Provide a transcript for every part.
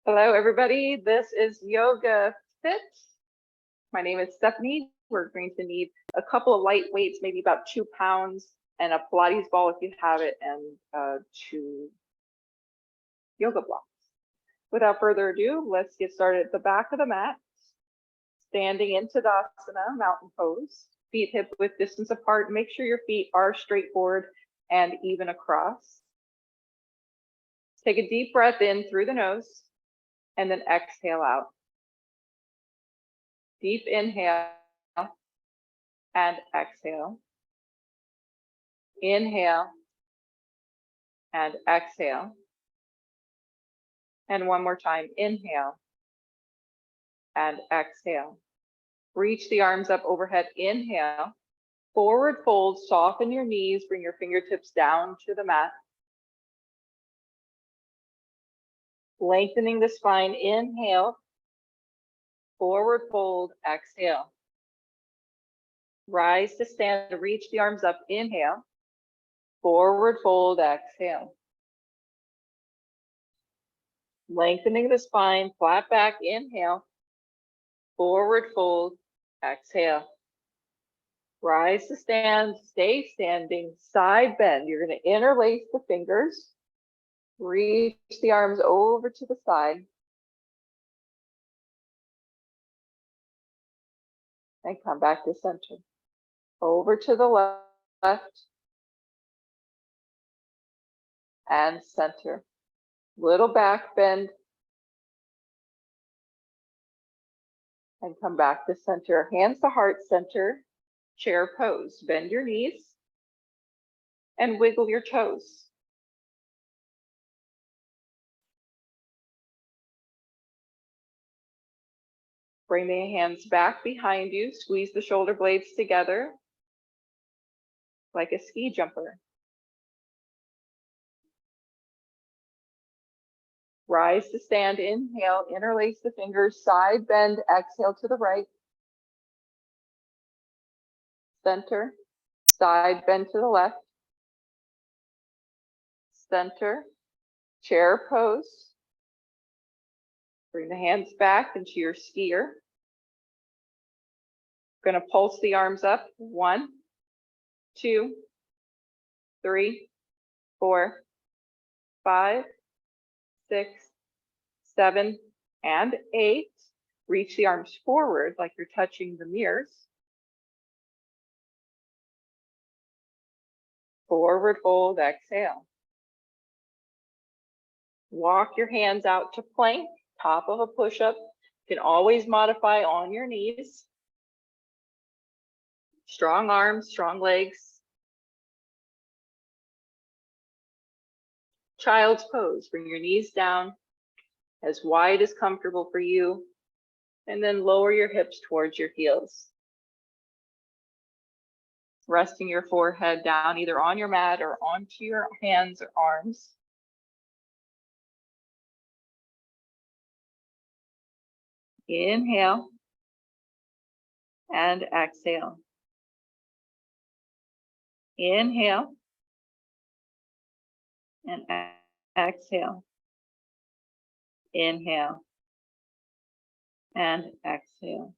Hello, everybody. This is Yoga Fit. My name is Stephanie. We're going to need a couple of light weights, maybe about 2 pounds, and a Pilates ball if you have it, and 2 yoga blocks. Without further ado, let's get started at the back of the mat. Standing in Tadasana, mountain pose. Feet hip width distance apart. Make sure your feet are straight forward and even across. Take a deep breath in through the nose and then exhale out. Deep inhale and exhale. Inhale and exhale. And one more time, inhale and exhale. Reach the arms up overhead, inhale. Forward fold, soften your knees, bring your fingertips down to the mat. Lengthening the spine, inhale. Forward fold, exhale. Rise to stand, reach the arms up, inhale. Forward fold, exhale. Lengthening the spine, flat back, inhale. Forward fold, exhale. Rise to stand, stay standing, side bend. You're going to interlace the fingers. Reach the arms over to the side. And come back to center. Over to the left. And center. Little back bend. And come back to center. Hands to heart center. Chair pose. Bend your knees. And wiggle your toes. Bring the hands back behind you. Squeeze the shoulder blades together like a ski jumper. Rise to stand, inhale, interlace the fingers, side bend, exhale to the right. Center, side bend to the left. Center, chair pose. Bring the hands back into your skier. Going to pulse the arms up. 1, 2, 3, 4, 5, 6, 7, and 8. Reach the arms forward like you're touching the mirrors. Forward fold, exhale. Walk your hands out to plank, top of a push-up. You can always modify on your knees. Strong arms, strong legs. Child's pose. Bring your knees down as wide as comfortable for you, and then lower your hips towards your heels. Resting your forehead down either on your mat or onto your hands or arms. Inhale and exhale. Inhale and exhale. Inhale and exhale.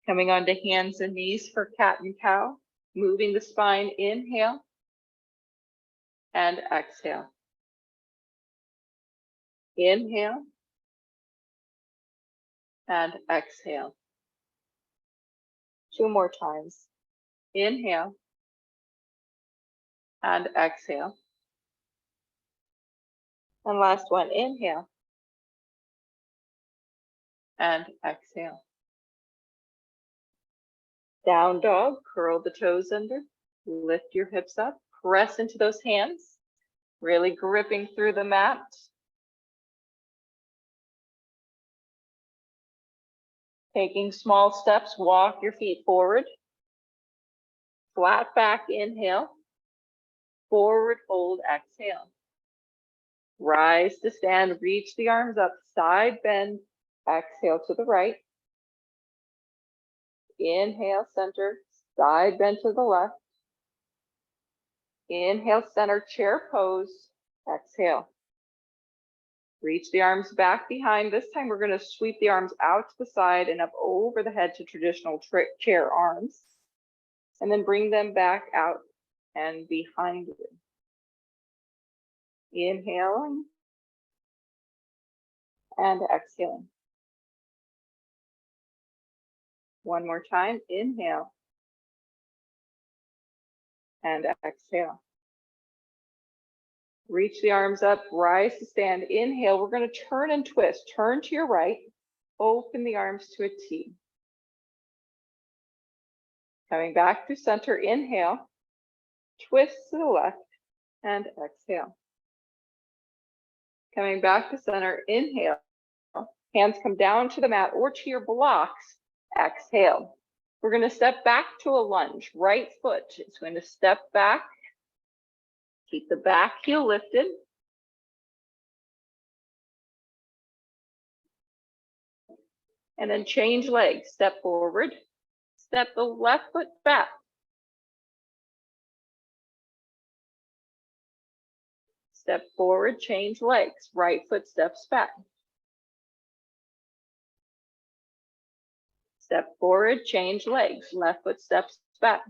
Coming onto hands and knees for cat and cow. Moving the spine, inhale and exhale. Inhale and exhale. 2 more times. Inhale and exhale. And last one, inhale and exhale. Down dog, curl the toes under, lift your hips up, press into those hands, really gripping through the mat. Taking small steps, walk your feet forward. Flat back, inhale. Forward fold, exhale. Rise to stand, reach the arms up, side bend, exhale to the right. Inhale, center, side bend to the left. Inhale, center, chair pose, exhale. Reach the arms back behind. This time we're going to sweep the arms out to the side and up over the head to traditional chair arms. And then bring them back out and behind you. Inhaling and exhaling. One more time. Inhale and exhale. Reach the arms up, rise to stand. Inhale, we're going to turn and twist. Turn to your right, open the arms to a T. Coming back to center, inhale, twist to the left, and exhale. Coming back to center, inhale, hands come down to the mat or to your blocks, exhale. We're going to step back to a lunge. Right foot is going to step back. Keep the back heel lifted. And then change legs. Step forward. Step the left foot back. Step forward, change legs. Right foot steps back. Step forward, change legs. Left foot steps back.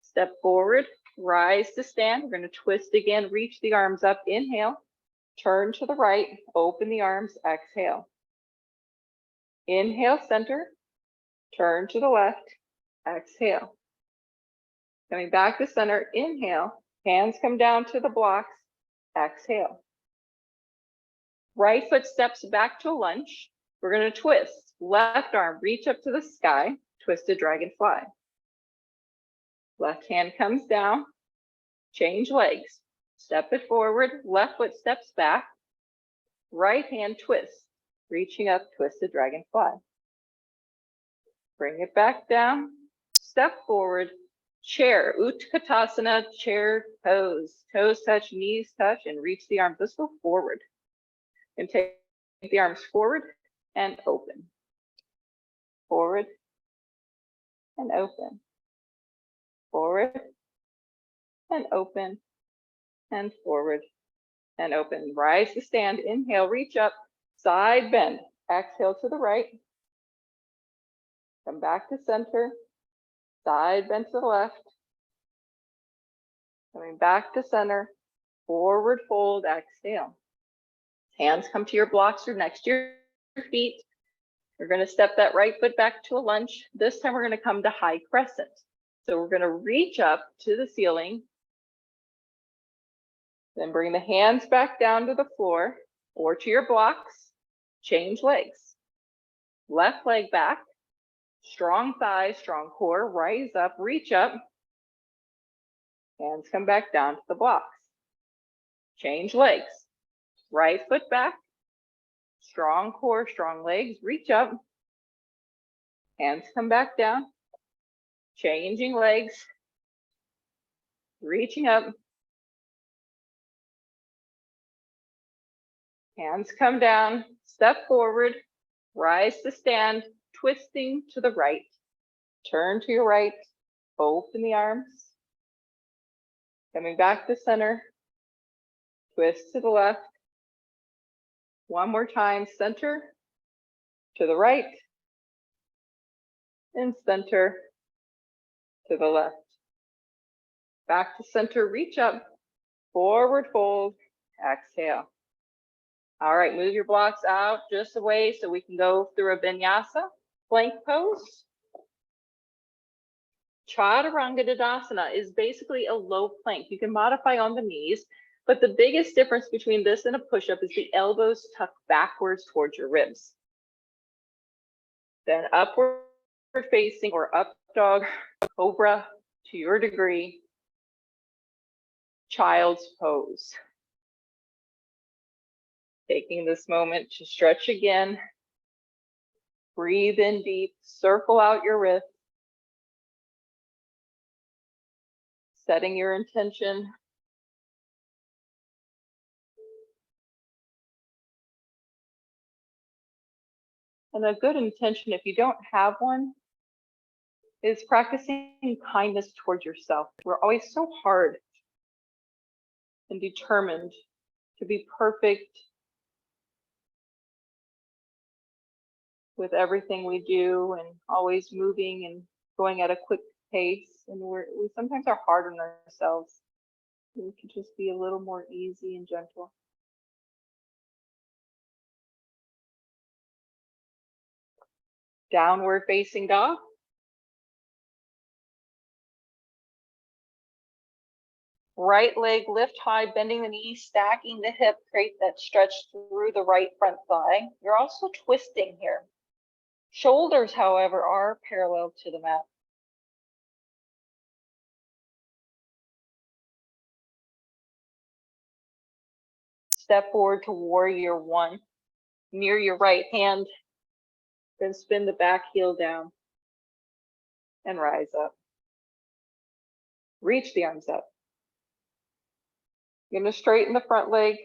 Step forward, rise to stand. We're going to twist again, reach the arms up. Inhale, turn to the right, open the arms, exhale. Inhale, center, turn to the left, exhale. Coming back to center, inhale, hands come down to the blocks, exhale. Right foot steps back to a lunge. We're going to twist. Left arm, reach up to the sky, twisted dragonfly. Left hand comes down, change legs. Step it forward, left foot steps back. Right hand twists, reaching up, twisted dragonfly. Bring it back down, step forward, chair, Utkatasana, chair pose. Toes touch, knees touch, and reach the arms. Let's go forward. And take the arms forward and open. Forward and open. Forward and open and forward and open. Rise to stand, inhale, reach up, side bend. Exhale to the right. Come back to center, side bend to the left. Coming back to center, forward fold, exhale. Hands come to your blocks or next to your feet. We're going to step that right foot back to a lunge. This time we're going to come to high crescent. So we're going to reach up to the ceiling. Then bring the hands back down to the floor or to your blocks. Change legs. Left leg back. Strong thighs, strong core. Rise up, reach up. Hands come back down to the blocks. Change legs. Right foot back. Strong core, strong legs. Reach up. Hands come back down. Changing legs. Reaching up. Hands come down. Step forward. Rise to stand. Twisting to the right. Turn to your right. Open the arms. Coming back to center. Twist to the left. One more time. Center to the right. And center to the left. Back to center. Reach up. Forward fold. Exhale. All right, move your blocks out just a way so we can go through a vinyasa, plank pose. Chaturanga Dandasana is basically a low plank. You can modify on the knees, but the biggest difference between this and a push-up is the elbows tuck backwards towards your ribs. Then upward facing or up dog, cobra to your degree, child's pose. Taking this moment to stretch again. Breathe in deep, circle out your wrist. Setting your intention. And a good intention, if you don't have one, is practicing kindness towards yourself. We're always so hard and determined to be perfect with everything we do and always moving and going at a quick pace. And we sometimes are hard on ourselves. We could just be a little more easy and gentle. Downward facing dog. Right leg lift high, bending the knee, stacking the hip, create that stretch through the right front thigh. You're also twisting here. Shoulders, however, are parallel to the mat. Step forward to warrior one. Near your right hand, then spin the back heel down and rise up. Reach the arms up. You're going to straighten the front leg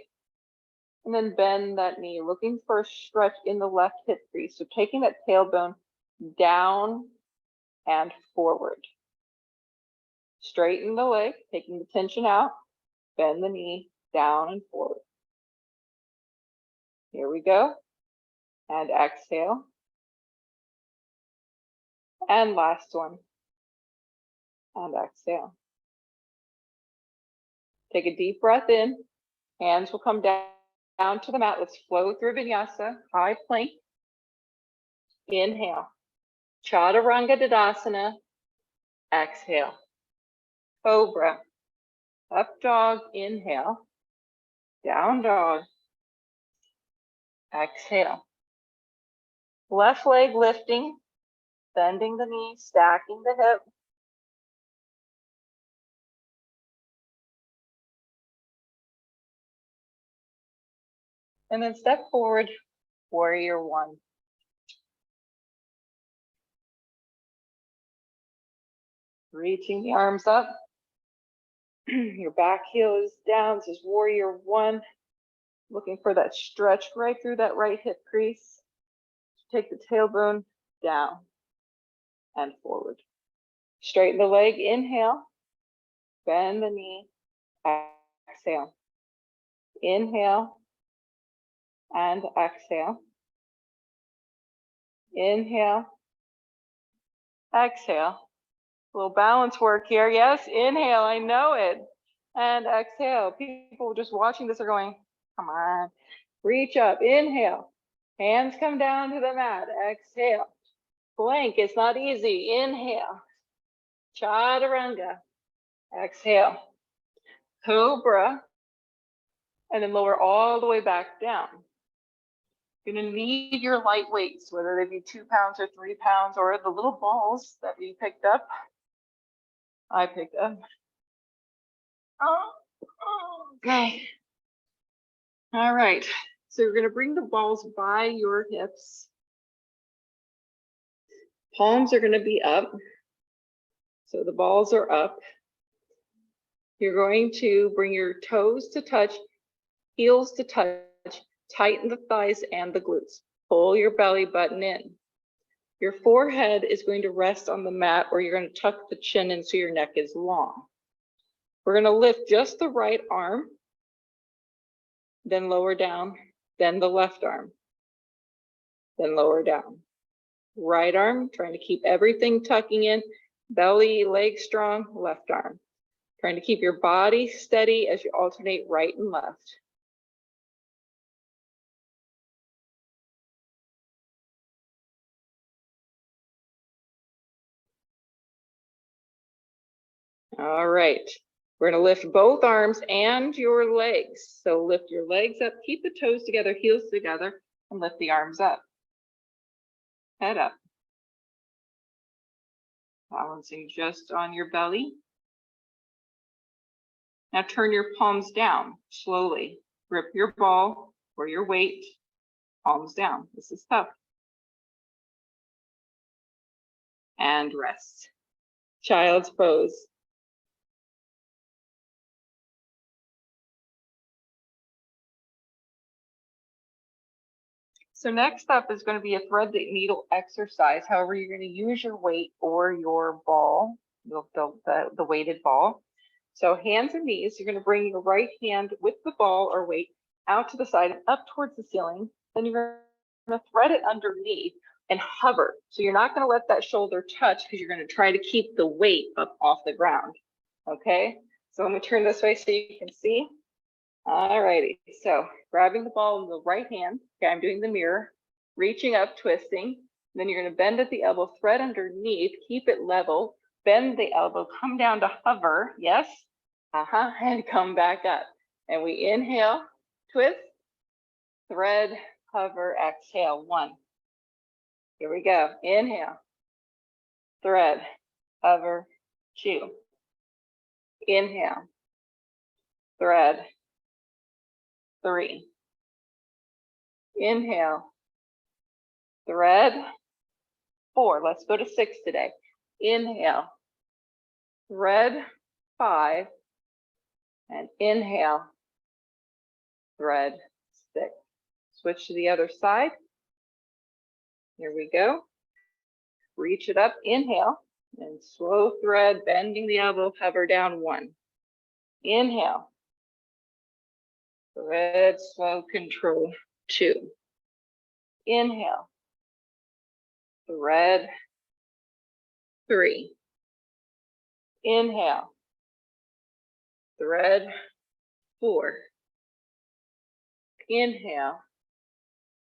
and then bend that knee, looking for a stretch in the left hip crease. So taking that tailbone down and forward. Straighten the leg, taking the tension out, bend the knee down and forward. Here we go. And exhale. And last one. And exhale. Take a deep breath in. Hands will come down to the mat. Let's flow through vinyasa, high plank. Inhale. Chaturanga Dandasana. Exhale. Cobra. Up dog. Inhale. Down dog. Exhale. Left leg lifting, bending the knee, stacking the hip. And then step forward, warrior one. Reaching the arms up. Your back heel is down. This is warrior one. Looking for that stretch right through that right hip crease. Take the tailbone down and forward. Straighten the leg, inhale. Bend the knee, exhale. Inhale and exhale. Inhale, exhale. A little balance work here. Yes, inhale, I know it. And exhale. People just watching this are going, come on. Reach up, inhale. Hands come down to the mat, exhale. Plank, it's not easy. Inhale. Chaturanga. Exhale. Cobra. And then lower all the way back down. You're gonna need your light weights, whether they be 2 pounds or 3 pounds, or the little balls that you picked up. I picked up. Okay. All right. So you're gonna bring the balls by your hips. Palms are gonna be up. So the balls are up. You're going to bring your toes to touch, heels to touch, tighten the thighs and the glutes. Pull your belly button in. Your forehead is going to rest on the mat, or you're going to tuck the chin in so your neck is long. We're going to lift just the right arm, then lower down, then the left arm, then lower down. Right arm, trying to keep everything tucking in, belly, leg strong, left arm. Trying to keep your body steady as you alternate right and left. All right, we're gonna lift both arms and your legs. So lift your legs up, keep the toes together, heels together, and lift the arms up. Head up. Balancing just on your belly. Now turn your palms down slowly. Grip your ball or your weight, palms down. This is tough. And rest. Child's pose. So next up is going to be a thread the needle exercise. However, you're going to use your weight or your ball, the weighted ball. So hands and knees, you're going to bring your right hand with the ball or weight out to the side and up towards the ceiling. Then you're going to thread it underneath and hover. So you're not going to let that shoulder touch because you're going to try to keep the weight up off the ground. Okay, so I'm going to turn this way so you can see. All righty, so grabbing the ball in the right hand. Okay, I'm doing the mirror, reaching up, twisting. Then you're going to bend at the elbow, thread underneath, keep it level, bend the elbow, come down to hover. Yes. And come back up. And we inhale, twist, thread, hover, exhale. 1. Here we go. Inhale, thread, hover, 2. Inhale, thread, 3. Inhale, thread, 4. Let's go to 6 today. Inhale, thread, 5. And inhale, thread, 6. Switch to the other side. Here we go. Reach it up, inhale, and slow thread, bending the elbow, hover down. 1. Inhale, thread, slow control. 2. Inhale, thread, 3. Inhale, thread, 4. Inhale,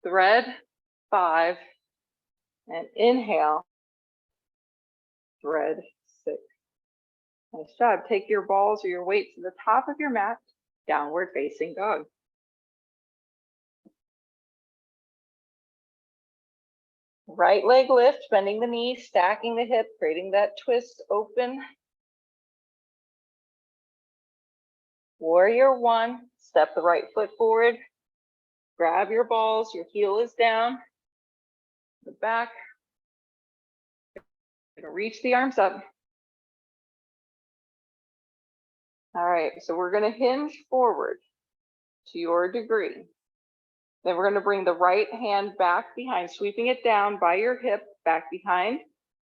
thread, 5. And inhale, thread, 6. Nice job. Take your balls or your weights to the top of your mat, downward facing dog. Right leg lift, bending the knee, stacking the hip, creating that twist open. Warrior 1, step the right foot forward, grab your balls, your heel is down, the back, gonna reach the arms up. All right, so we're gonna hinge forward to your degree. Then we're gonna bring the right hand back behind, sweeping it down by your hip, back behind,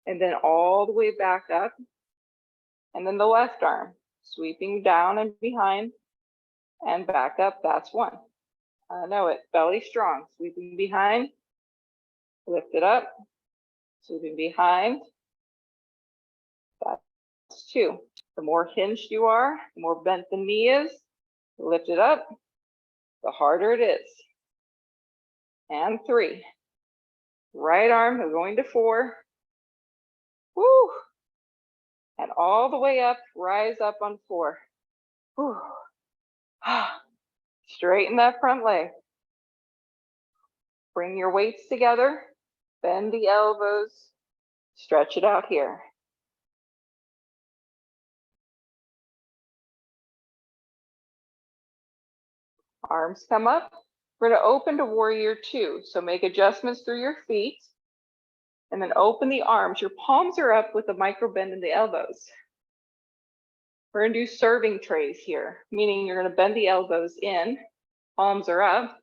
and then all the way back up. And then the left arm, sweeping down and behind and back up, that's 1. I know it, belly strong, sweeping behind, lift it up, sweeping behind, that's 2. The more hinged you are, the more bent the knee is, lift it up, the harder it is. And 3. Right arm is going to 4. Woo! And all the way up, rise up on 4. Woo! Straighten that front leg. Bring your weights together, bend the elbows, stretch it out here. Arms come up. We're going to open to warrior 2. So make adjustments through your feet and then open the arms. Your palms are up with a micro bend in the elbows. We're going to do serving trays here, meaning you're going to bend the elbows in, palms are up.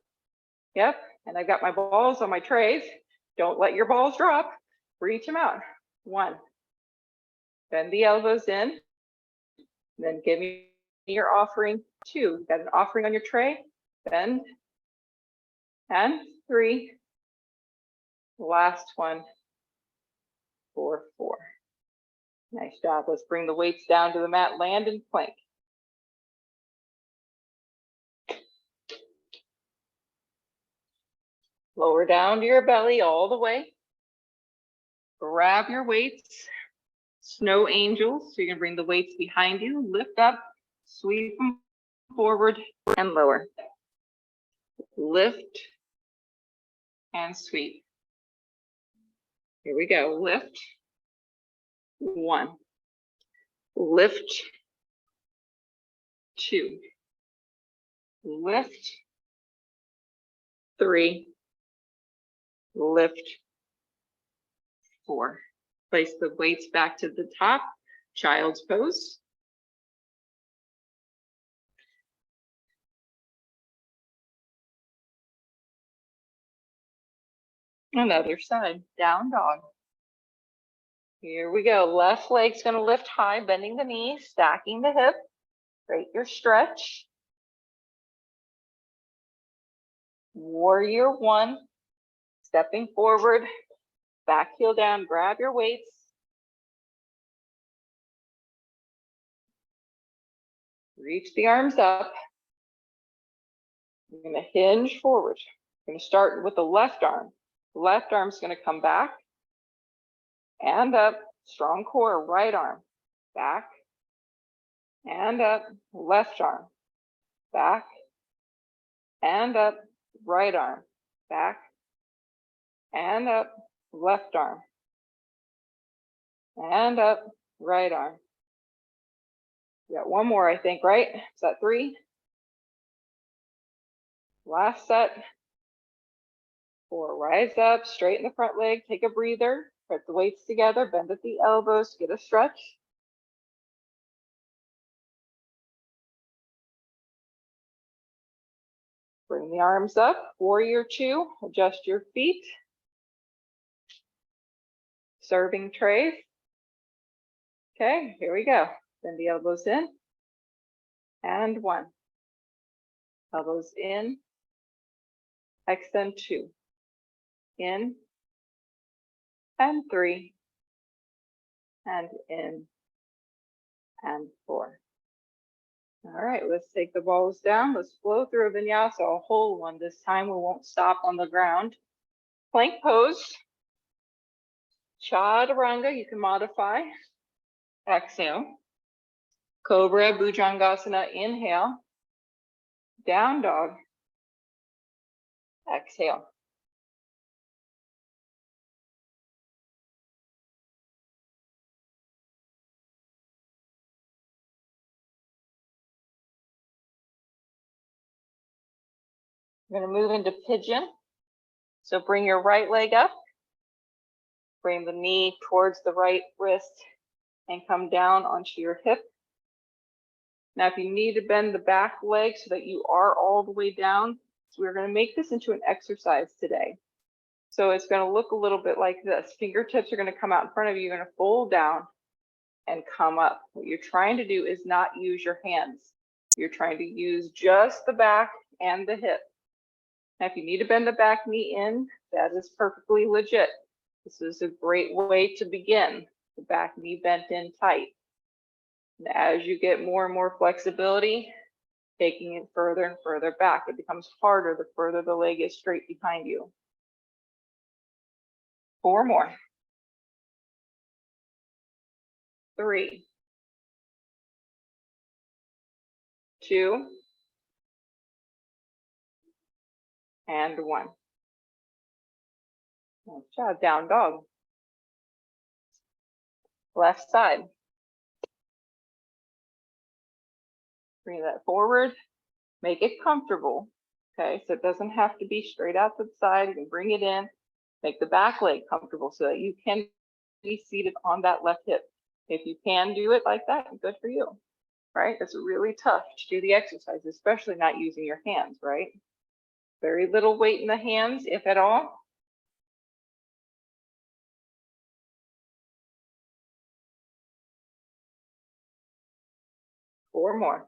Yep, and I've got my balls on my trays. Don't let your balls drop. Reach them out. 1. Bend the elbows in. Then give me your offering. 2. Got an offering on your tray. Bend. And 3. Last one. 4, 4. Nice job. Let's bring the weights down to the mat. Land and plank. Lower down to your belly all the way. Grab your weights. Snow angels. So you can bring the weights behind you. Lift up. Sweep them forward and lower. Lift and sweep. Here we go. Lift. 1. Lift. 2. Lift. 3. Lift. 4. Place the weights back to the top. Child's pose. Another side. Down dog. Here we go. Left leg's going to lift high, bending the knee, stacking the hip. Great, your stretch. Warrior one, stepping forward, back heel down, grab your weights. Reach the arms up. You're gonna hinge forward. You're gonna start with the left arm. The left arm's gonna come back and up, strong core, right arm, back and up, left arm, back and up, right arm, back and up, left arm, and up, right arm. We got one more, I think, right? Is that 3? Last set. 4, rise up, straighten the front leg, take a breather, put the weights together, bend at the elbows, get a stretch. Bring the arms up, warrior 2, adjust your feet. Serving trays. Okay, here we go. Bend the elbows in. And 1. Elbows in. Extend 2. In. And 3. And in. And 4. All right, let's take the balls down. Let's flow through a vinyasa, a whole one. This time we won't stop on the ground. Plank pose. Chaturanga, you can modify. Exhale. Cobra, Bhujangasana, inhale. Down dog. Exhale. We're going to move into pigeon. So bring your right leg up. Bring the knee towards the right wrist and come down onto your hip. Now, if you need to bend the back leg so that you are all the way down, so we're going to make this into an exercise today. So it's going to look a little bit like this. Fingertips are going to come out in front of you. You're going to fold down and come up. What you're trying to do is not use your hands. You're trying to use just the back and the hip. Now, if you need to bend the back knee in, that is perfectly legit. This is a great way to begin. The back knee bent in tight. And as you get more and more flexibility, taking it further and further back, it becomes harder the further the leg is straight behind you. 4 more. 3. 2. And 1. Nice job, down dog. Left side. Bring that forward, make it comfortable. Okay, so it doesn't have to be straight out to the side. You can bring it in, make the back leg comfortable so that you can be seated on that left hip. If you can do it like that, good for you, right? It's really tough to do the exercise, especially not using your hands, right? Very little weight in the hands, if at all. Four more.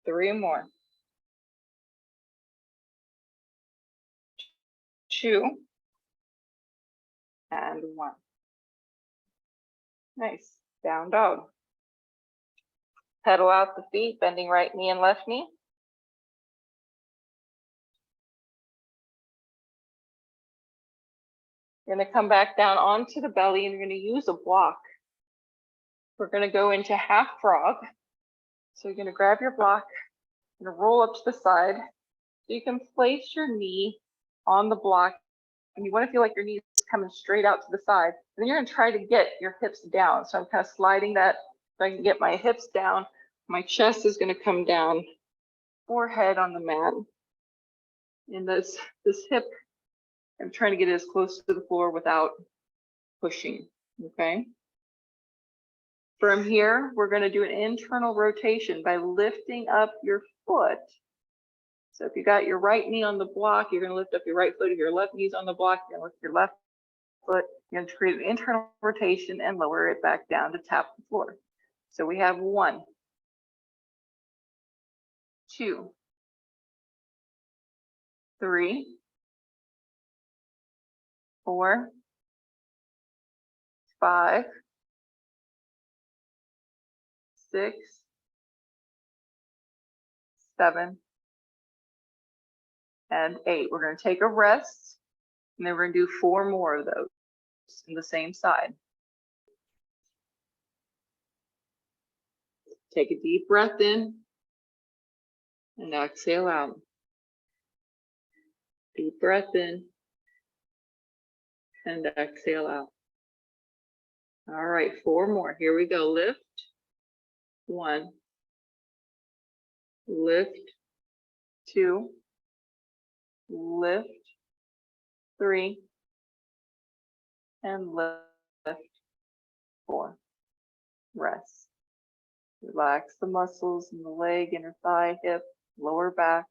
3 more. 2. And 1. Nice. Down dog. Pedal out the feet, bending right knee and left knee. You're going to come back down onto the belly and you're going to use a block. We're going to go into half frog. So you're going to grab your block and roll up to the side. So you can place your knee on the block and you want to feel like your knee is coming straight out to the side. And then you're going to try to get your hips down. So I'm kind of sliding that so I can get my hips down. My chest is going to come down, forehead on the mat. And this hip, I'm trying to get it as close to the floor without pushing, okay? From here, we're going to do an internal rotation by lifting up your foot. So if you got your right knee on the block, you're going to lift up your right foot. If your left knee's on the block, you're going to lift your left foot, you're going to create an internal rotation and lower it back down to tap the floor. So we have 1, 2, 3, 4, 5, 6, 7, and 8. We're going to take a rest, and then we're going to do 4 more of those in the same side. Take a deep breath in and exhale out. Deep breath in and exhale out. All right, 4 more. Here we go. Lift. 1. Lift. 2. Lift. 3. And lift. 4. Rest. Relax the muscles in the leg, inner thigh, hip, lower back.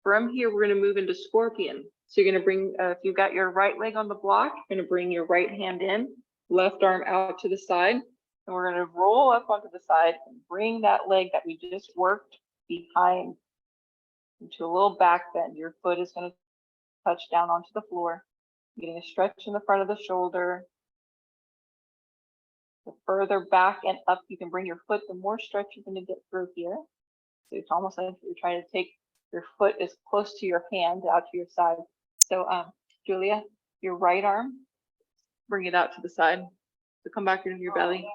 From here, we're going to move into scorpion. So you're going to bring, if you've got your right leg on the block, you're going to bring your right hand in, left arm out to the side, and we're going to roll up onto the side and bring that leg that we just worked behind into a little back bend. Your foot is going to touch down onto the floor, getting a stretch in the front of the shoulder. The further back and up you can bring your foot, the more stretch you're going to get through here. So it's almost like you're trying to take your foot as close to your hand out to your side. So Julia, your right arm, bring it out to the side. So come back into your belly.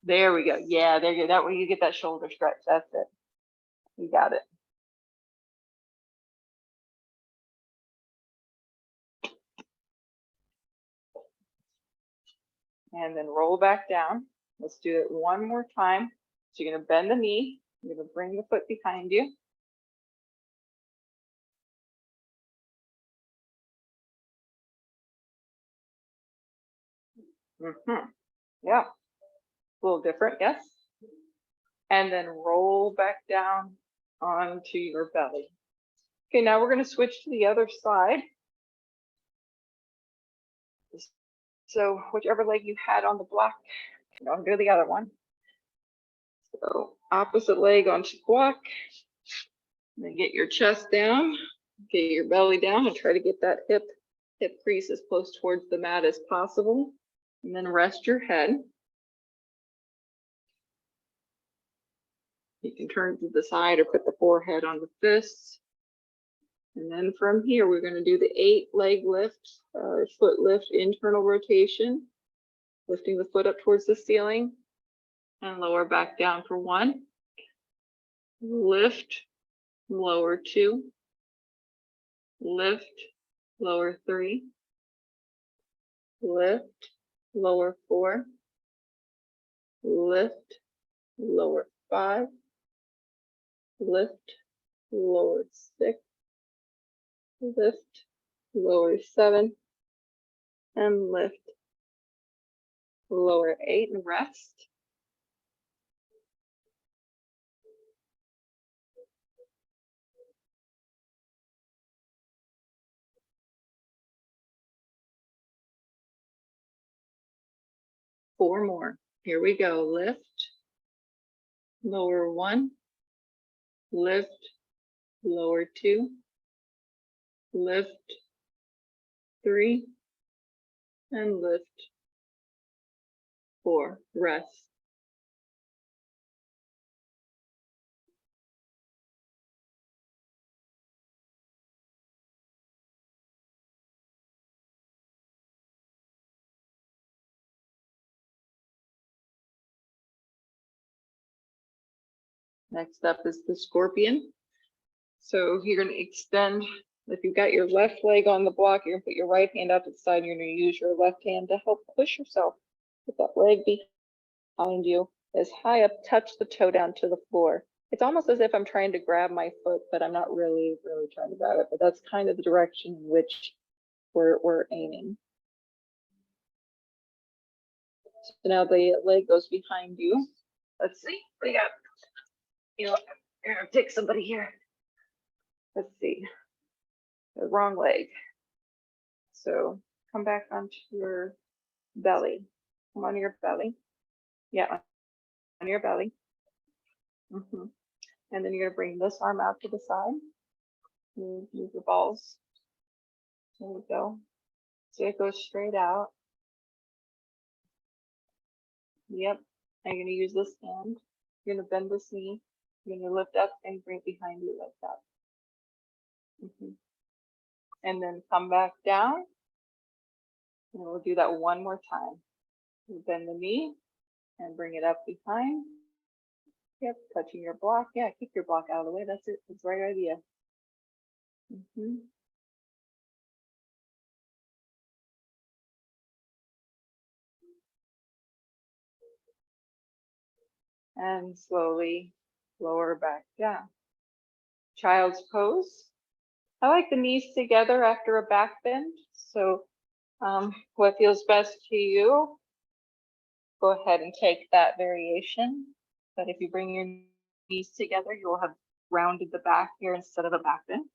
There we go. Yeah, there you go. That way you get that shoulder stretch. That's it. You got it. And then roll back down. Let's do it one more time. So you're going to bend the knee. You're going to bring the foot behind you. Yeah, a little different, yes. And then roll back down onto your belly. Okay, now we're going to switch to the other side. So whichever leg you had on the block, I'll do the other one. So opposite leg onto the block. Then get your chest down, get your belly down, and try to get that hip crease as close towards the mat as possible. And then rest your head. You can turn to the side or put the forehead on the fists. And then from here, we're going to do the 8 leg lift, foot lift, internal rotation, lifting the foot up towards the ceiling and lower back down for 1. Lift, lower 2. Lift, lower 3. Lift, lower 4. Lift, lower 5. Lift, lower 6. Lift, lower 7. And lift, lower 8, and rest. Four more. Here we go. Lift, lower 1, lift, lower 2, lift, 3, and lift, 4. Rest. Next up is the scorpion. So you're going to extend, if you've got your left leg on the block, you're going to put your right hand out to the side, and you're going to use your left hand to help push yourself with that leg behind you as high up, touch the toe down to the floor. It's almost as if I'm trying to grab my foot, but I'm not really trying to grab it, but that's kind of the direction in which we're aiming. So now the leg goes behind you. Let's see, what do you got? You know, I'm gonna take somebody here. let's see, the wrong leg. So come back onto your belly. Come on your belly. Yeah, on your belly. And then you're gonna bring this arm out to the side. Move your balls. There we go. So it goes straight out. Yep. And you're gonna use this hand. You're gonna bend this knee. You're gonna lift up and bring it behind you like that. And then come back down. And we'll do that one more time. You bend the knee and bring it up behind. Yep, touching your block. Yeah, kick your block out of the way. That's it. That's the right idea. And slowly lower back down. Child's pose. I like the knees together after a back bend. So what feels best to you, go ahead and take that variation. But if you bring your knees together, you'll have rounded the back here instead of a back bend.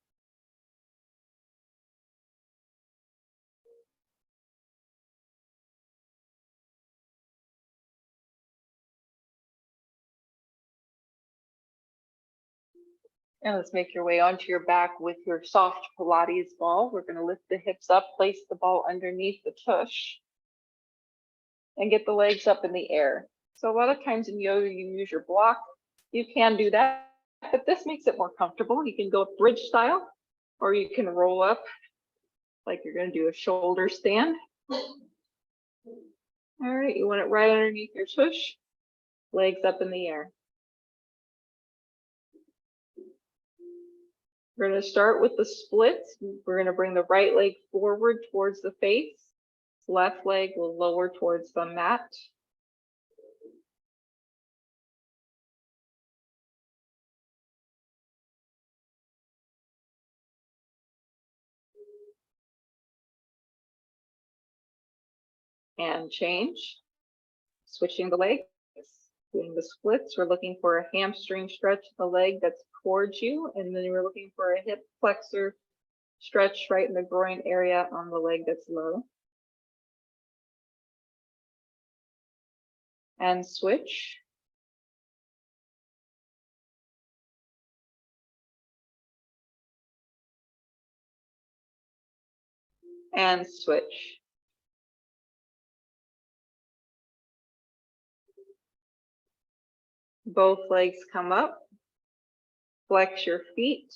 And let's make your way onto your back with your soft Pilates ball. We're going to lift the hips up, place the ball underneath the tush, and get the legs up in the air. So a lot of times in yoga, you use your block. You can do that, but this makes it more comfortable. You can go bridge style, or you can roll up like you're going to do a shoulder stand. All right, you want it right underneath your tush, legs up in the air. We're going to start with the splits. We're going to bring the right leg forward towards the face. Left leg will lower towards the mat. And change. Switching the legs. Doing the splits, we're looking for a hamstring stretch in the leg that's towards you, and then we're looking for a hip flexor stretch right in the groin area on the leg that's low. And switch. And switch. Both legs come up. Flex your feet.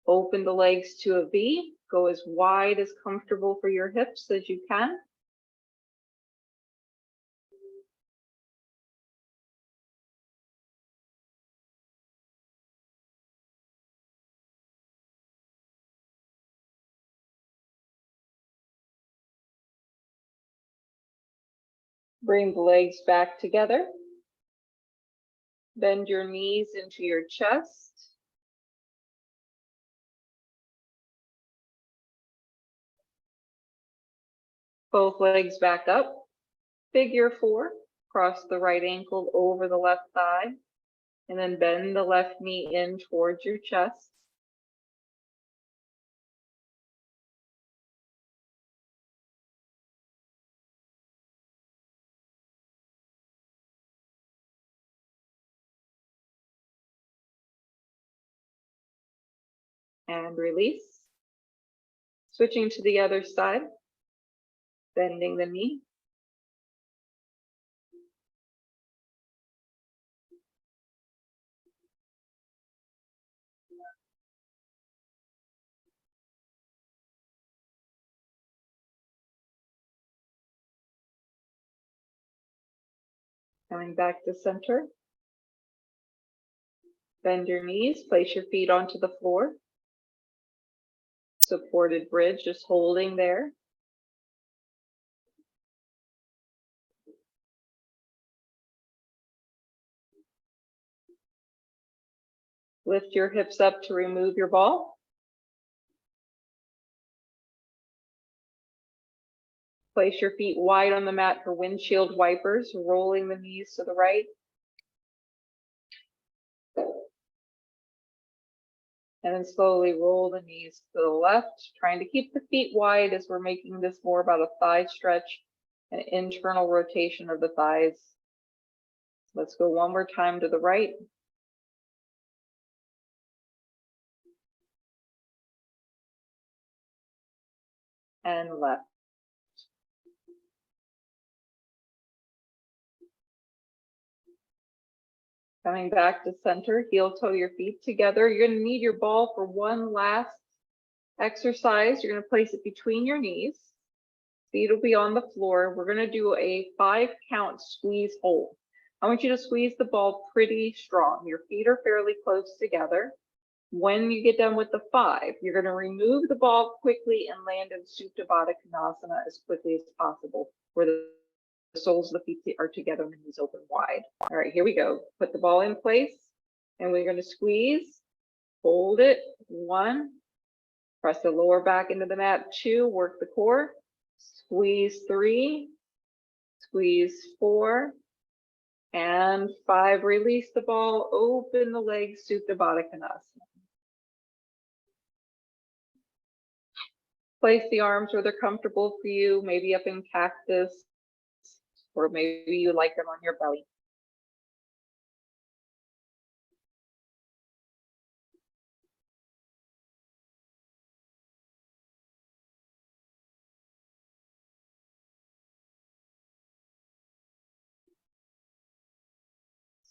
Open the legs to a V. Go as wide as comfortable for your hips as you can. Bring the legs back together. Bend your knees into your chest. Both legs back up. Figure 4. Cross the right ankle over the left thigh. And then bend the left knee in towards your chest. And release. Switching to the other side. Bending the knee. Coming back to center. Bend your knees, place your feet onto the floor. Supported bridge, just holding there. Lift your hips up to remove your ball. Place your feet wide on the mat for windshield wipers, rolling the knees to the right. And then slowly roll the knees to the left, trying to keep the feet wide as we're making this more about a thigh stretch, an internal rotation of the thighs. Let's go one more time to the right. And left. Coming back to center, heel toe your feet together. You're going to need your ball for one last exercise. You're going to place it between your knees. Feet will be on the floor. We're going to do a 5-count squeeze hold. I want you to squeeze the ball pretty strong. Your feet are fairly close together. When you get done with the 5, you're going to remove the ball quickly and land in Supta Baddha Konasana as quickly as possible, where the soles of the feet are together and the knees open wide. All right, here we go. Put the ball in place and we're going to squeeze, hold it, 1, press the lower back into the mat, 2, work the core, squeeze 3, squeeze 4, and 5, release the ball, open the legs, Supta Baddha Konasana. Place the arms where they're comfortable for you, maybe up in cactus, or maybe you like them on your belly.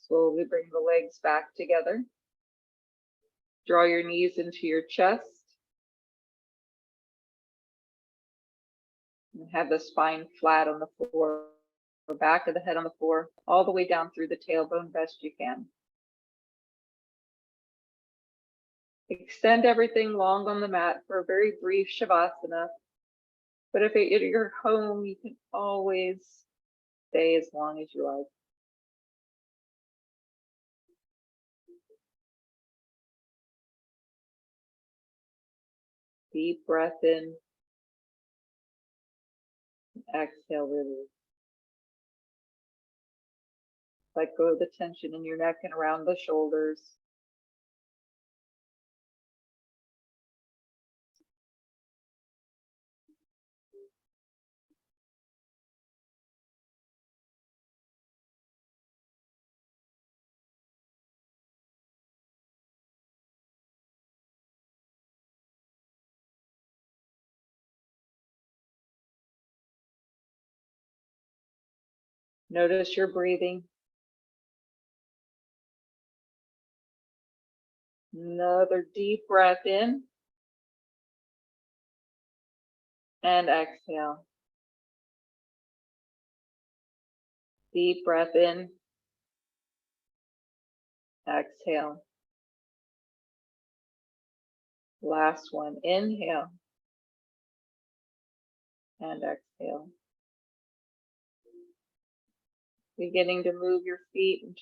Slowly bring the legs back together. Draw your knees into your chest. And have the spine flat on the floor, or back of the head on the floor, all the way down through the tailbone best you can. Extend everything long on the mat for a very brief Shavasana. But if you're at your home, you can always stay as long as you like. Deep breath in. Exhale, release. Let go of the tension in your neck and around the shoulders. Notice your breathing. Another deep breath in. And exhale. Deep breath in. Exhale. Last one. Inhale. And exhale. Beginning to move your feet and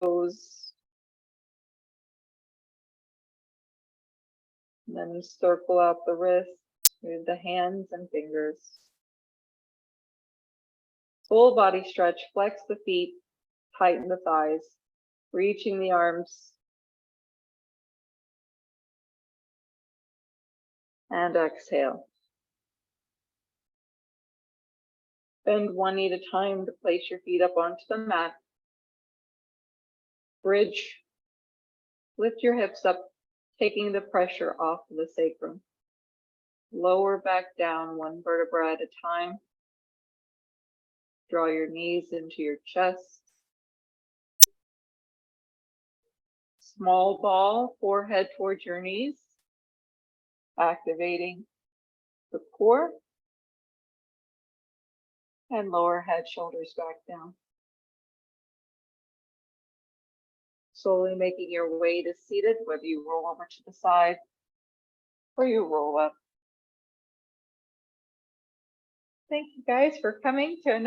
toes. And then circle out the wrists. Move the hands and fingers. Full body stretch. Flex the feet. Tighten the thighs. Reaching the arms. And exhale. Bend one knee at a time to place your feet up onto the mat. Bridge. Lift your hips up, taking the pressure off of the sacrum. Lower back down one vertebra at a time. Draw your knees into your chest. Small ball, forehead towards your knees. Activating the core. And lower head, shoulders back down. Slowly making your way to seated, whether you roll over to the side or you roll up. Thank you guys for coming to another